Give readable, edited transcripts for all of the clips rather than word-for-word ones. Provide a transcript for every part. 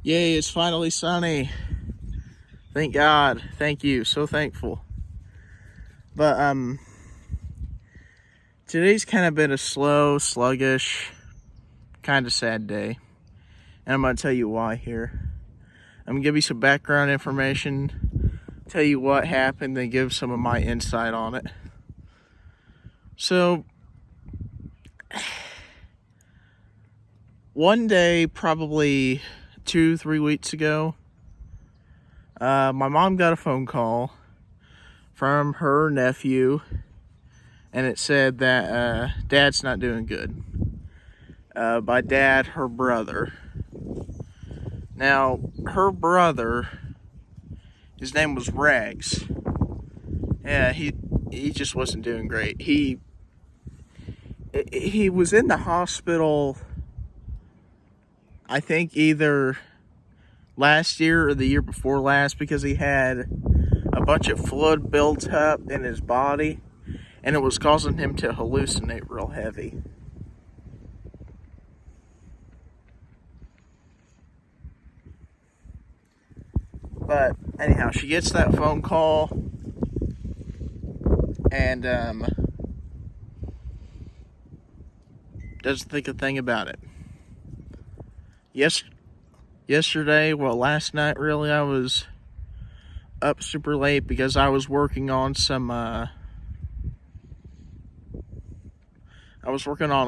Yay, it's finally sunny. Thank God. Thank you. So thankful. But today's kind of been a slow, sluggish, kind of sad day. And I'm going to tell you why here. I'm going to give you some background information, tell you what happened, then give some of my insight on it. So, one day, probably 2-3 weeks ago, my mom got a phone call from her nephew, and it said that Dad's not doing good. By Dad, her brother. Now, her brother, his name was Rags. Yeah, he just wasn't doing great. He was in the hospital, I think either last year or the year before last, because he had a bunch of fluid built up in his body, and it was causing him to hallucinate real heavy. But anyhow, she gets that phone call, and doesn't think a thing about it. Yesterday, well, last night really, I was up super late because I was working on a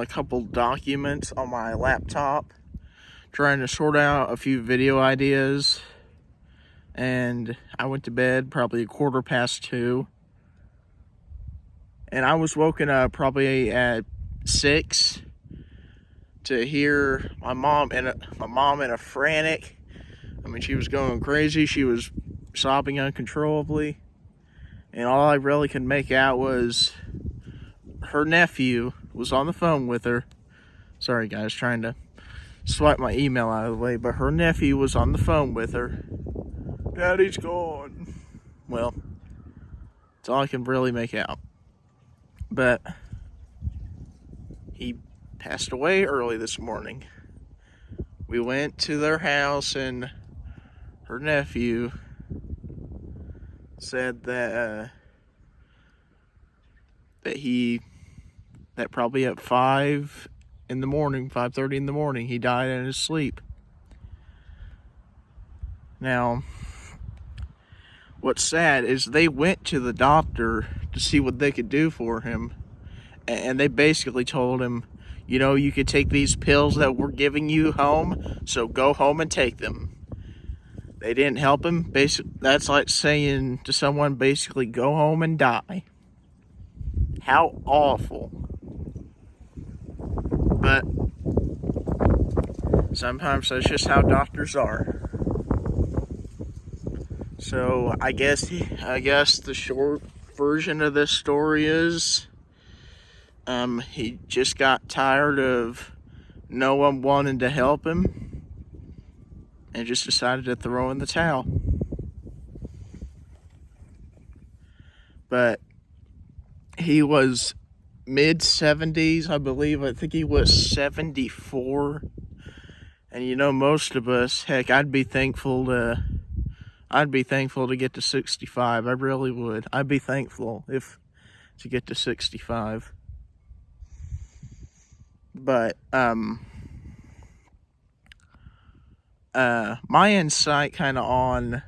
couple documents on my laptop, trying to sort out a few video ideas, and I went to bed probably 2:15, and I was woken up probably at 6 to hear my mom in a frantic. I mean, she was going crazy. She was sobbing uncontrollably, and all I really could make out was her nephew was on the phone with her. Sorry guys, trying to swipe my email out of the way, but her nephew was on the phone with her. Daddy's gone. Well, that's all I can really make out. But he passed away early this morning. We went to their house, and her nephew said that probably at 5 in the morning, 5:30 in the morning, he died in his sleep. Now, what's sad is they went to the doctor to see what they could do for him, and they basically told him, you know, you could take these pills that we're giving you home, so go home and take them. They didn't help him. That's like saying to someone, basically, go home and die. How awful. But sometimes that's just how doctors are. So I guess the short version of this story is he just got tired of no one wanting to help him and just decided to throw in the towel. But he was mid-70s, I believe. I think he was 74. And you know, most of us, heck, I'd be thankful to get to 65. I really would. I'd be thankful to get to 65. But my insight kind of on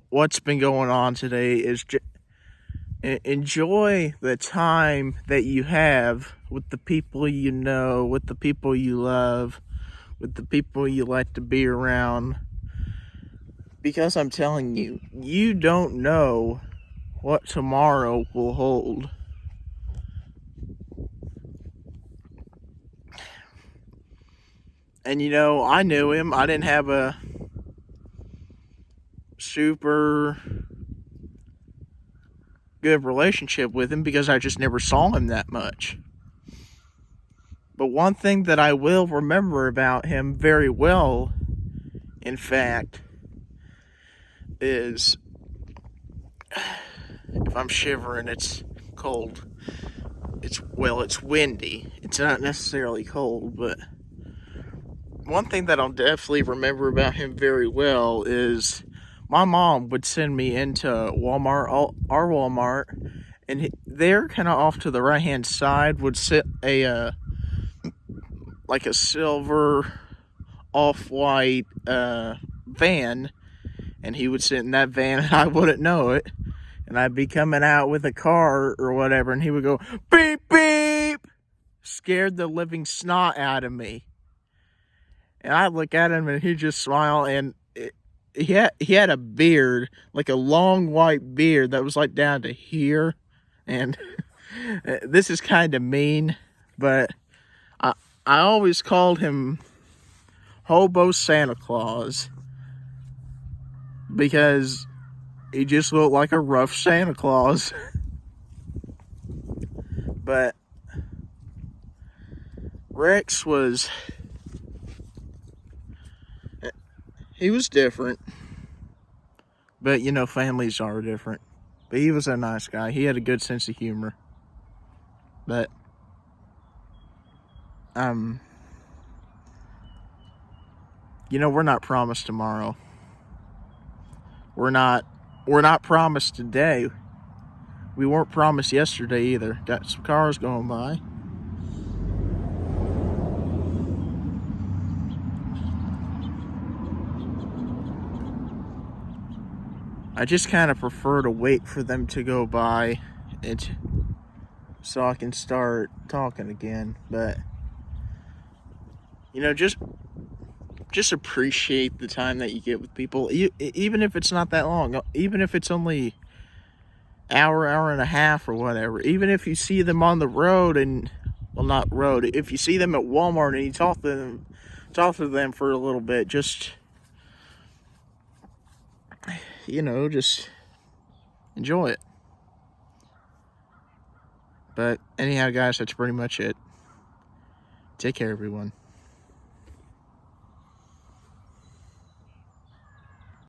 what's been going on today is enjoy the time that you have with the people you know, with the people you love, with the people you like to be around. Because I'm telling you, you don't know what tomorrow will hold. And you know, I knew him. I didn't have a super good relationship with him because I just never saw him that much. But one thing that I will remember about him very well, in fact, is if I'm shivering, it's cold. It's windy. It's not necessarily cold, but one thing that I'll definitely remember about him very well is my mom would send me into Walmart, our Walmart, and there, kind of off to the right hand side, would sit like a silver off white van, and he would sit in that van, and I wouldn't know it, and I'd be coming out with a car or whatever, and he would go beep beep, scared the living snot out of me. And I look at him and he just smile, and he had a beard, like a long white beard that was like down to here. And this is kind of mean, but I always called him Hobo Santa Claus because he just looked like a rough Santa Claus. But Rex was, he was different. But, you know, families are different. But he was a nice guy. He had a good sense of humor. But, you know, we're not promised tomorrow. We're not promised today. We weren't promised yesterday either. Got some cars going by. I just kind of prefer to wait for them to go by so I can start talking again. But, you know, just appreciate the time that you get with people, even if it's not that long, even if it's only hour and a half or whatever. Even if you see them on the road and, well, not road, if you see them at Walmart and you talk to them for a little bit, just, you know, just enjoy it. But anyhow, guys, that's pretty much it. Take care, everyone.